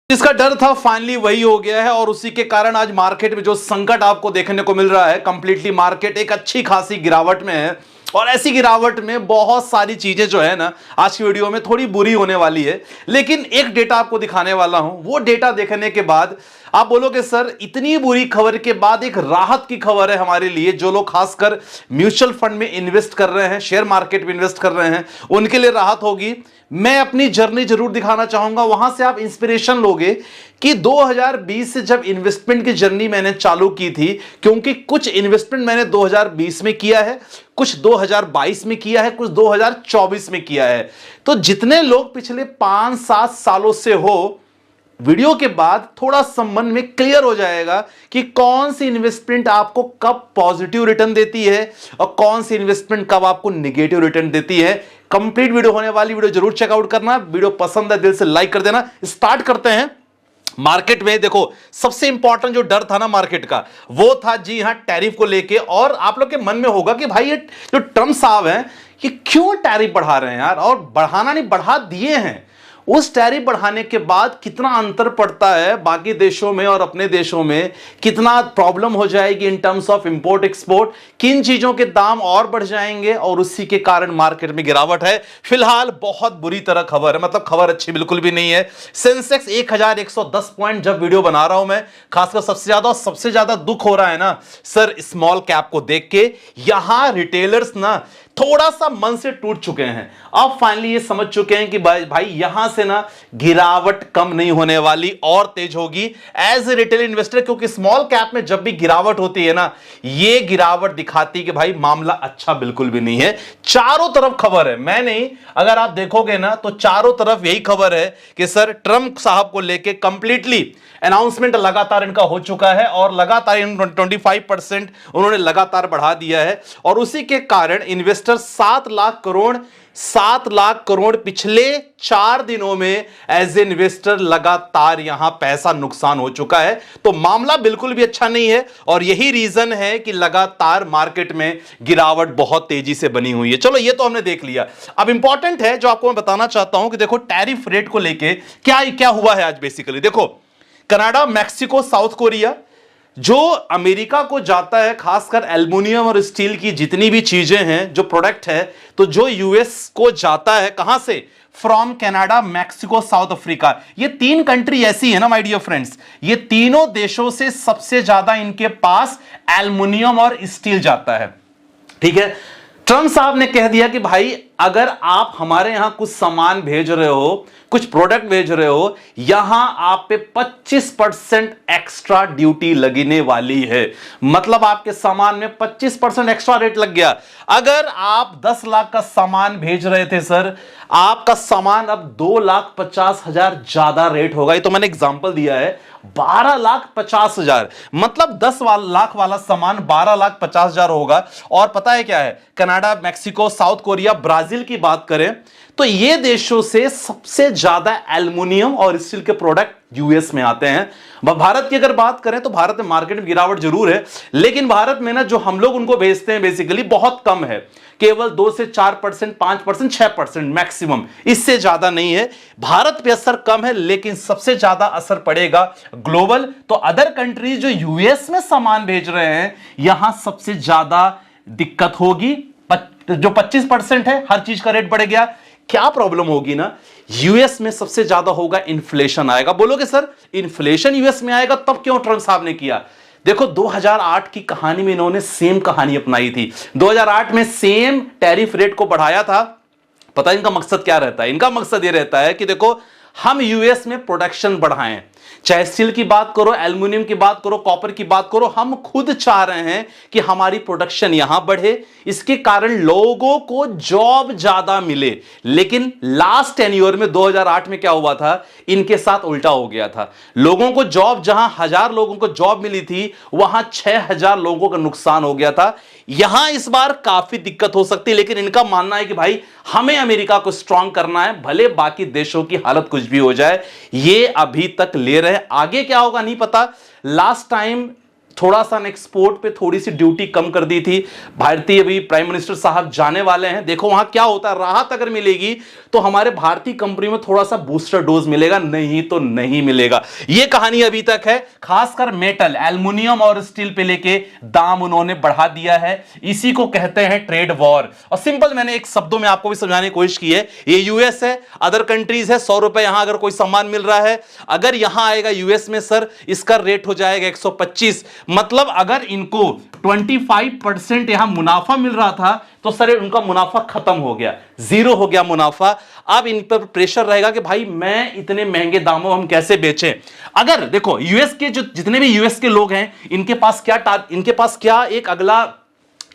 जिसका डर था फाइनली वही हो गया है और उसी के कारण आज मार्केट में जो संकट आपको देखने को मिल रहा है, कंप्लीटली मार्केट एक अच्छी खासी गिरावट में है। और ऐसी गिरावट में बहुत सारी चीजें जो है ना, आज की वीडियो में थोड़ी बुरी होने वाली है, लेकिन एक डेटा आपको दिखाने वाला हूं। वो डेटा देखने के बाद आप बोलोगे सर इतनी बुरी खबर के बाद एक राहत की खबर है हमारे लिए, जो लोग खासकर म्यूचुअल फंड में इन्वेस्ट कर रहे हैं, शेयर मार्केट में इन्वेस्ट कर रहे हैं, उनके लिए राहत होगी। मैं अपनी जर्नी जरूर दिखाना चाहूंगा, वहां से आप इंस्पिरेशन लोगे कि 2020 से जब इन्वेस्टमेंट की जर्नी मैंने चालू की थी, क्योंकि कुछ इन्वेस्टमेंट मैंने 2020 में किया है, कुछ 2022 में किया है, कुछ 2024 में किया है। तो जितने लोग पिछले 5-7 सालों से हो, वीडियो के बाद थोड़ा संबंध में क्लियर हो जाएगा कि कौन सी इन्वेस्टमेंट आपको कब पॉजिटिव रिटर्न देती है और कौन सी इन्वेस्टमेंट कब आपको नेगेटिव रिटर्न देती है। कंप्लीट वीडियो होने वाली, वीडियो जरूर चेकआउट करना। वीडियो पसंद है दिल से लाइक कर देना। स्टार्ट करते हैं। मार्केट में देखो, सबसे इंपॉर्टेंट जो डर था ना मार्केट का, वो था जी हां टैरिफ को लेके। और आप लोग के मन में होगा कि भाई ये जो ट्रम्प साहब हैं, ये क्यों टैरिफ बढ़ा रहे हैं यार, और बढ़ाना नहीं, बढ़ा दिए हैं। उस टैरिफ बढ़ाने के बाद कितना अंतर पड़ता है बाकी देशों में और अपने देशों में, कितना प्रॉब्लम हो जाएगी in terms of import export, किन चीजों के दाम और बढ़ जाएंगे, और उसी के कारण मार्केट में गिरावट है। फिलहाल बहुत बुरी तरह खबर है, मतलब खबर अच्छी बिल्कुल भी नहीं है। सेंसेक्स 1110 पॉइंट, जब वीडियो बना रहा हूं मैं, खासकर सबसे ज्यादा दुख हो रहा है ना सर स्मॉल कैप को देख के। यहां रिटेलर्स ना थोड़ा सा मन से टूट चुके हैं। अब फाइनली ये समझ चुके हैं कि भाई यहां से ना गिरावट कम नहीं होने वाली, और तेज होगी एज ए रिटेल इन्वेस्टर। क्योंकि स्मॉल कैप में जब भी गिरावट होती है ना, ये गिरावट दिखाती कि भाई मामला अच्छा बिल्कुल भी नहीं है। चारों तरफ खबर है, मैं नहीं, अगर आप देखोगे ना तो चारों तरफ यही खबर है कि सर ट्रंप साहब को लेके कंप्लीटली अनाउंसमेंट लगातार इनका हो चुका है, और लगातार 25% उन्होंने लगातार बढ़ा दिया है। और उसी के कारण इन्वेस्टर 7 लाख करोड़ पिछले 4 दिनों में एज ए इन्वेस्टर लगातार यहां पैसा नुकसान हो चुका है। तो मामला बिल्कुल भी अच्छा नहीं है, और यही रीजन है कि लगातार मार्केट में गिरावट बहुत तेजी से बनी हुई है। चलो ये तो हमने देख लिया। अब इंपॉर्टेंट है जो आपको मैं बताना चाहता हूं कि देखो टैरिफ रेट को लेके क्या हुआ है आज। बेसिकली देखो, कनाडा, मैक्सिको, साउथ कोरिया, जो अमेरिका को जाता है, खासकर एल्युमिनियम और स्टील की जितनी भी चीजें हैं, जो प्रोडक्ट है, तो जो यूएस को जाता है कहां से, from Canada, Mexico, south Africa. ये 3 कंट्री ऐसी है ना माय डियर फ्रेंड्स, ये तीनों देशों से सबसे ज्यादा इनके पास एल्युमिनियम और स्टील जाता है। ठीक है, ट्रम्प साहब ने कह दिया कि भाई अगर आप हमारे यहां कुछ सामान भेज रहे हो, कुछ प्रोडक्ट भेज रहे हो, यहां आप पे 25% एक्स्ट्रा ड्यूटी लगने वाली है। मतलब आपके सामान में 25% एक्स्ट्रा रेट लग गया। अगर आप 10 लाख का सामान भेज रहे थे सर, आपका सामान अब 2,50,000 ज्यादा रेट होगा। ये तो मैंने एग्जांपल दिया है, 12,50,000, मतलब 10 लाख वाला सामान 12,50,000 होगा। और पता है क्या है, Canada, Mexico, south Korea, Brazil की बात करें तो ये देशों से सबसे ज्यादा एल्युमिनियम और स्टील के प्रोडक्ट यूएस में आते हैं। भारत की अगर बात करें तो भारत में मार्केट में गिरावट जरूर है, लेकिन भारत में ना जो हम लोग उनको भेजते हैं बेसिकली बहुत कम है, केवल 2 से 4%, 5%, 6% मैक्सिमम, इससे ज्यादा नहीं है। भारत पे असर कम है, लेकिन सबसे ज्यादा असर पड़ेगा ग्लोबल। तो अदर कंट्रीज जो यूएस में सामान भेज रहे हैं, यहां सबसे ज्यादा दिक्कत होगी। जो 25% है, हर चीज का रेट बढ़ गया। क्या प्रॉब्लम होगी ना, यूएस में सबसे ज्यादा होगा इन्फ्लेशन आएगा। बोलोगे सर इन्फ्लेशन यूएस में आएगा, तब क्यों ट्रम्प साहब ने किया? देखो 2008 की कहानी में इन्होंने सेम कहानी अपनाई थी। 2008 में सेम टैरिफ रेट को बढ़ाया था। पता इनका मकसद क्या रहता है? इनका मकसद यह रहता है कि देखो हम यूएस में प्रोडक्शन बढ़ाएं, चाहे स्टील की बात करो, एल्युमिनियम की बात करो, कॉपर की बात करो, हम खुद चाह रहे हैं कि हमारी प्रोडक्शन यहां बढ़े, इसके कारण लोगों को जॉब ज्यादा मिले। लेकिन लास्ट 10 ईयर में 2008 में क्या हुआ था, इनके साथ उल्टा हो गया था। लोगों को जॉब, जहां 1000 लोगों को जॉब मिली थी, वहां 6000 लोगों का नुकसान हो गया था। यहां इस बार काफी दिक्कत हो सकती है, लेकिन इनका मानना है कि भाई हमें अमेरिका को स्ट्रांग करना है, भले बाकी देशों की हालत कुछ भी हो जाए। ये अभी तक ले रहे, आगे क्या होगा नहीं पता। लास्ट टाइम थोड़ा सा एक्सपोर्ट पे थोड़ी सी ड्यूटी कम कर दी थी। भारतीय अभी प्राइम मिनिस्टर साहब जाने वाले हैं, देखो वहां क्या होता है, राहत अगर मिलेगी तो हमारे भारतीय कंपनी में थोड़ा सा बूस्टर डोज मिलेगा, नहीं तो नहीं मिलेगा। यह कहानी अभी तक है। खासकर मेटल, एल्युमिनियम और स्टील पे लेके दाम उन्होंने बढ़ा दिया है। इसी को कहते हैं ट्रेड वॉर। और सिंपल मैंने एक शब्दों में आपको भी समझाने की कोशिश की है, ये यूएस है, अदर कंट्रीज है, 100 रुपए यहां अगर कोई सामान मिल रहा है, अगर यहां आएगा यूएस में सर इसका रेट हो जाएगा 125। मतलब अगर इनको 25% यहां मुनाफा मिल रहा था तो सर उनका मुनाफा खत्म हो गया, जीरो हो गया मुनाफा। अब इन पर प्रेशर रहेगा कि भाई मैं इतने महंगे दामों हम कैसे बेचें। अगर देखो यूएस के जो जितने भी यूएस के लोग हैं, इनके पास क्या एक अगला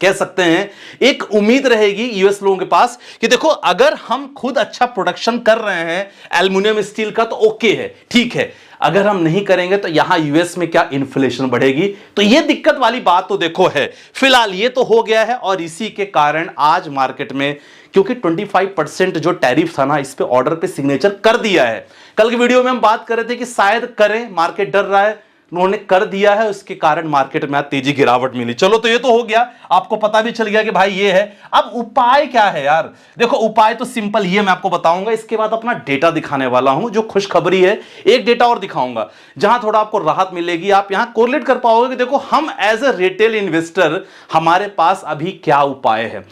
कह सकते हैं एक उम्मीद रहेगी यूएस लोगों के पास कि देखो अगर हम खुद अच्छा प्रोडक्शन कर रहे हैं एल्युमिनियम स्टील का तो ओके है, ठीक है, अगर हम नहीं करेंगे तो यहां यूएस में क्या इन्फ्लेशन बढ़ेगी। तो यह दिक्कत वाली बात तो देखो है। फिलहाल ये तो हो गया है और इसी के कारण आज मार्केट में, क्योंकि 25% जो टैरिफ था ना, इस पे ऑर्डर पे सिग्नेचर कर दिया है। कल की वीडियो में हम बात कर रहे थे कि शायद करें, मार्केट डर रहा है, उन्होंने कर दिया है, उसके कारण मार्केट में आज तेजी गिरावट मिली। चलो तो ये तो हो गया, आपको पता भी चल गया कि भाई ये है। अब उपाय क्या है यार, देखो उपाय तो सिंपल ये मैं आपको बताऊंगा, इसके बाद अपना डेटा दिखाने वाला हूं जो खुशखबरी है। एक डेटा और दिखाऊंगा जहां थोड़ा आपको राहत मिलेगी, आप यहां कोरिलेट कर पाओगे कि देखो हम एज ए रिटेल इन्वेस्टर हमारे पास अभी क्या उपाय है।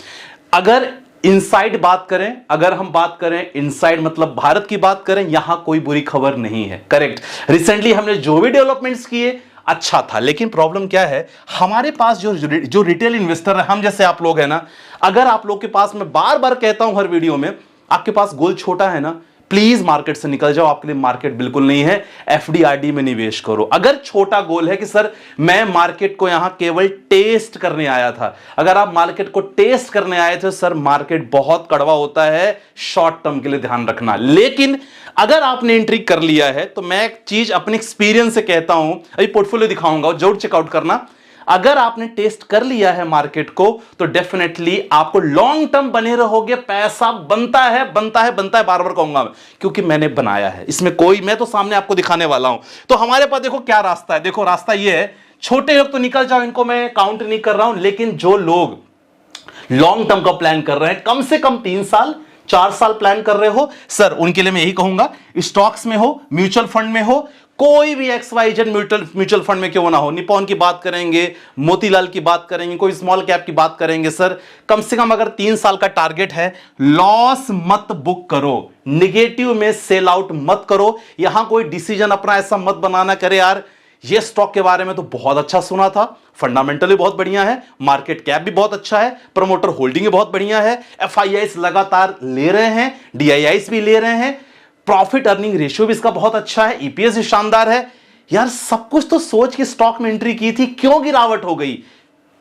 अगर इनसाइड बात करें, अगर हम बात करें इनसाइड मतलब भारत की बात करें, यहां कोई बुरी खबर नहीं है, करेक्ट। रिसेंटली हमने जो भी डेवलपमेंट्स किए अच्छा था, लेकिन प्रॉब्लम क्या है, हमारे पास जो रिटेल इन्वेस्टर है, हम जैसे आप लोग हैं ना, अगर आप लोग के पास, मैं बार बार कहता हूं हर वीडियो में, आपके पास गोल छोटा है ना, प्लीज मार्केट से निकल जाओ, आपके लिए मार्केट बिल्कुल नहीं है। एफडीआरडी में निवेश करो। अगर छोटा गोल है कि सर मैं मार्केट को यहां केवल टेस्ट करने आया था, अगर आप मार्केट को टेस्ट करने आए थे सर, मार्केट बहुत कड़वा होता है, शॉर्ट टर्म के लिए ध्यान रखना। लेकिन अगर आपने एंट्री कर लिया है तो मैं एक चीज अपने एक्सपीरियंस से कहता हूं, अभी पोर्टफोलियो दिखाऊंगा, जरूर चेकआउट करना। अगर आपने टेस्ट कर लिया है मार्केट को तो डेफिनेटली आपको लॉन्ग टर्म बने रहोगे, पैसा बनता है बनता है बनता है, बार बार कहूंगा मैं, क्योंकि मैंने बनाया है, इसमें कोई, मैं तो सामने आपको दिखाने वाला हूं। तो हमारे पास देखो क्या रास्ता है, देखो रास्ता ये है, छोटे लोग तो निकल जाओ, इनको मैं काउंट नहीं कर रहा हूं, लेकिन जो लोग लॉन्ग टर्म का प्लान कर रहे हैं, कम से कम 3 साल 4 साल प्लान कर रहे हो सर, उनके लिए मैं यही कहूंगा, स्टॉक्स में हो, म्यूचुअल फंड में हो, कोई भी XYZ म्यूचुअल फंड में क्यों ना हो, निपॉन की बात करेंगे, मोतीलाल की बात करेंगे, कोई स्मॉल कैप की बात करेंगे सर, कम से कम अगर 3 साल का टारगेट है, लॉस मत बुक करो, निगेटिव में सेल आउट मत करो। यहां कोई डिसीजन अपना ऐसा मत बनाना करे यार ये स्टॉक के बारे में तो बहुत अच्छा सुना था, फंडामेंटली बहुत बढ़िया है, मार्केट कैप भी बहुत अच्छा है, प्रमोटर होल्डिंग भी बहुत बढ़िया है, FIIs लगातार ले रहे हैं, DIIs भी ले रहे हैं, प्रॉफिट अर्निंग रेशियो भी इसका बहुत अच्छा है, EPS भी शानदार है। यार सब कुछ तो सोच के स्टॉक में एंट्री की थी, क्यों गिरावट हो गई।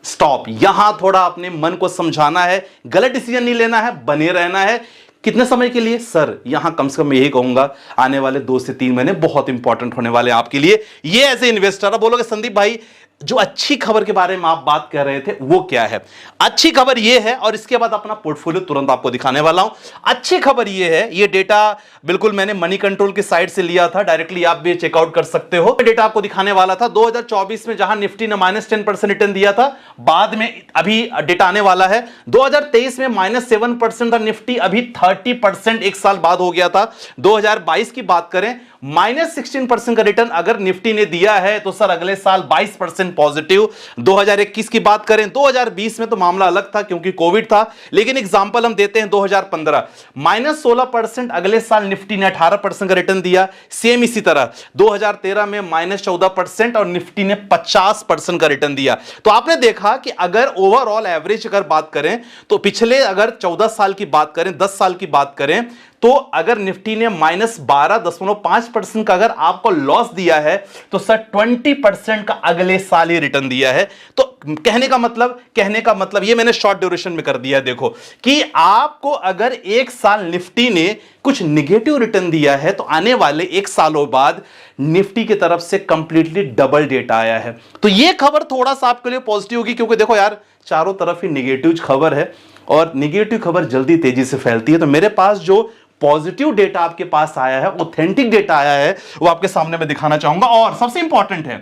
स्टॉप, यहां थोड़ा अपने मन को समझाना है, गलत डिसीजन नहीं लेना है, बने रहना है। कितने समय के लिए सर, यहां कम से कम यही कहूंगा, आने वाले 2 से 3 महीने बहुत इंपॉर्टेंट होने वाले हैं आपके लिए। ये एज ए इन्वेस्टर आप बोलोगे संदीप भाई जो अच्छी खबर के बारे में आप बात कर रहे थे वो क्या है। अच्छी खबर ये है, और इसके बाद अपना पोर्टफोलियो तुरंत आपको दिखाने वाला हूं। अच्छी खबर ये है, ये डेटा बिल्कुल मैंने मनी कंट्रोल की साइट से लिया था, डायरेक्टली आप भी चेकआउट कर सकते हो। डेटा आपको दिखाने वाला था 2024 में, जहां निफ्टी ने -10% रिटर्न दिया था, बाद में अभी डेटा आने वाला है 2023 में -7% था निफ्टी, अभी 30% एक साल बाद हो गया था। 2022 की बात करें -16% का रिटर्न अगर निफ्टी ने दिया है तो सर अगले साल 22% पॉजिटिव। 2021 की बात करें, 2020 में तो मामला अलग था क्योंकि कोविड था, लेकिन एग्जांपल हम देते हैं 2015 -16%, अगले साल निफ्टी ने 18% का रिटर्न दिया। सेम इसी तरह 2013 में -14% और निफ्टी ने 50% का रिटर्न दिया। तो आपने देखा कि अगर ओवरऑल एवरेज अगर बात करें तो पिछले अगर 14 साल की बात करें, 10 साल की बात करें, तो अगर निफ्टी ने -12.5% का अगर आपको लॉस दिया है तो सर 20% का अगले साल ही रिटर्न दिया है। तो कहने का मतलब ये मैंने शॉर्ट ड्यूरेशन में कर दिया है। देखो कि आपको अगर एक साल निफ्टी ने कुछ निगेटिव रिटर्न दिया है तो आने वाले 1 सालों बाद निफ्टी की तरफ से कंप्लीटली डबल डेटा आया है। तो ये खबर थोड़ा सा आपके लिए पॉजिटिव होगी, क्योंकि देखो यार चारों तरफ ही निगेटिव खबर है और निगेटिव खबर जल्दी तेजी से फैलती है। तो मेरे पास जो पॉजिटिव डेटा आपके पास आया है, ऑथेंटिक डेटा आया है, वो आपके सामने मैं दिखाना चाहूंगा। और सबसे इंपॉर्टेंट है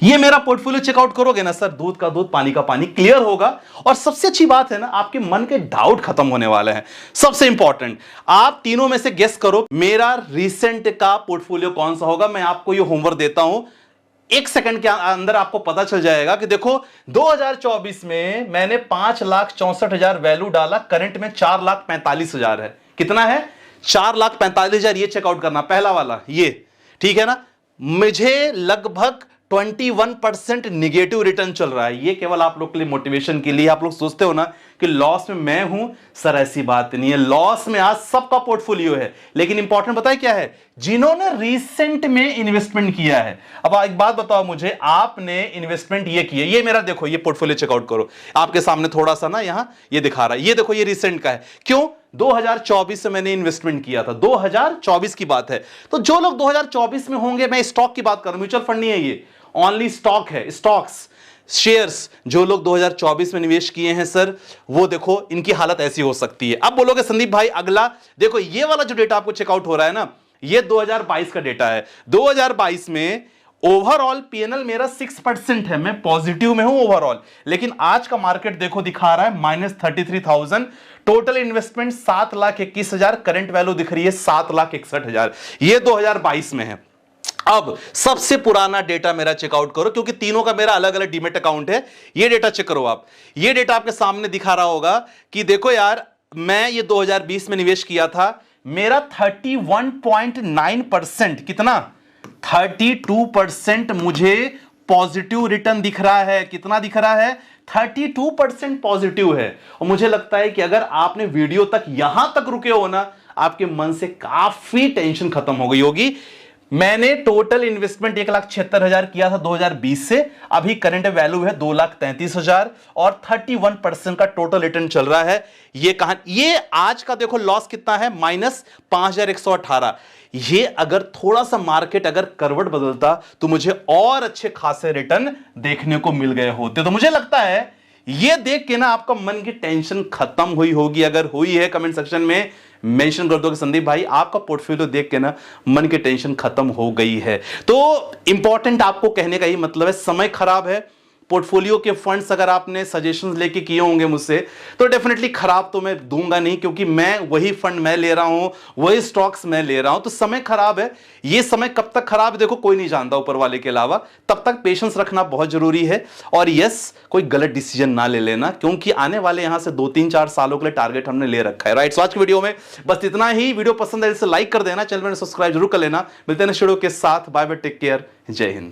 ये मेरा पोर्टफोलियो चेकआउट करोगे ना सर, दूध का दूध पानी का पानी क्लियर होगा। और सबसे अच्छी बात है ना, आपके मन के डाउट खत्म होने वाले हैं। सबसे इंपॉर्टेंट, आप तीनों में से गेस करो मेरा रिसेंट का पोर्टफोलियो कौन सा होगा। मैं आपको ये होमवर्क देता हूं, 1 सेकंड के अंदर आपको पता चल जाएगा कि देखो 2024 में मैंने 5,64,000 वैल्यू डाला, करंट में 4,45,000 है। कितना है? 4,45,000। ये चेकआउट करना, पहला वाला ये, ठीक है ना। मुझे लगभग 21% निगेटिव रिटर्न चल रहा है। ये केवल आप लोग के लिए मोटिवेशन के लिए। आप लोग सोचते हो ना कि लॉस में मैं हूं, सर ऐसी बात नहीं है। लॉस में आज सबका पोर्टफोलियो है, लेकिन इंपॉर्टेंट बताए क्या है? जिन्होंने रिसेंट में इन्वेस्टमेंट किया है। अब एक बात बताओ मुझे, आपने इन्वेस्टमेंट ये किया, ये मेरा देखो, ये पोर्टफोलियो चेकआउट करो, आपके सामने थोड़ा सा ना यहां ये दिखा रहा है। ये देखो, ये रिसेंट का है। क्यों? 2024 से मैंने इन्वेस्टमेंट किया था, 2024 की बात है। तो जो लोग 2024 में होंगे, मैं स्टॉक की बात कर रहा हूं, म्यूचुअल फंड नहीं है ये, ओनली स्टॉक है, स्टॉक्स, शेयर्स। जो लोग 2024 में निवेश किए हैं सर, वो देखो इनकी हालत ऐसी हो सकती है। अब बोलोगे संदीप भाई अगला, देखो ये वाला जो डेटा आपको चेकआउट हो रहा है ना, ये 2022 का डेटा है। 2022 में ओवरऑल पीएनएल मेरा 6% है, मैं पॉजिटिव में हूं ओवरऑल। लेकिन आज का मार्केट देखो दिखा रहा है -33,000। टोटल इन्वेस्टमेंट 7,21,000, करंट वैल्यू दिख रही है 7,61,000। ये 2022 में है। अब सबसे पुराना डेटा मेरा चेकआउट करो, क्योंकि तीनों का मेरा अलग अलग डीमेट अकाउंट है। ये डेटा चेक करो आप। ये डेटा आपके सामने दिखा रहा होगा कि देखो यार, मैं ये 2020 में निवेश किया था, मेरा 31.9%, कितना? 32% मुझे पॉजिटिव रिटर्न दिख रहा है। कितना दिख रहा है? 32% पॉजिटिव है। और मुझे लगता है कि अगर आपने वीडियो तक यहां तक रुके हो ना, आपके मन से काफी टेंशन खत्म हो गई होगी। मैंने टोटल इन्वेस्टमेंट 1,76,000 किया था 2020 से, अभी करंट वैल्यू है 2,33,000 और 31% का टोटल रिटर्न चल रहा है। ये कहां? ये आज का देखो लॉस कितना है, -5,118। ये अगर थोड़ा सा मार्केट अगर करवट बदलता तो मुझे और अच्छे खासे रिटर्न देखने को मिल गए होते। तो मुझे लगता है ये देख के ना आपका मन की टेंशन खत्म हुई होगी। अगर हुई है, कमेंट सेक्शन में मेंशन कर दो कि संदीप भाई आपका पोर्टफोलियो देख के ना मन की टेंशन खत्म हो गई है। तो इंपॉर्टेंट आपको कहने का ही मतलब है, समय खराब है। पोर्टफोलियो के फंड्स अगर आपने सजेशंस लेके किए होंगे मुझसे, तो डेफिनेटली खराब तो मैं दूंगा नहीं, क्योंकि मैं वही फंड मैं ले रहा हूं, वही स्टॉक्स मैं ले रहा हूं। तो समय खराब है। ये समय कब तक खराब है देखो कोई नहीं जानता ऊपर वाले के अलावा। तब तक पेशेंस रखना बहुत जरूरी है। और यस, कोई गलत डिसीजन ना ले लेना, क्योंकि आने वाले यहां से 2-3-4 सालों के लिए टारगेट हमने ले रखा है, राइट। सो आज की वीडियो में बस इतना ही। वीडियो पसंद है इसे लाइक कर देना, चैनल में सब्सक्राइब जरूर कर लेना। मिलते हैं नेक्स्ट वीडियो के साथ। बाय बाय, टेक केयर, जय हिंद।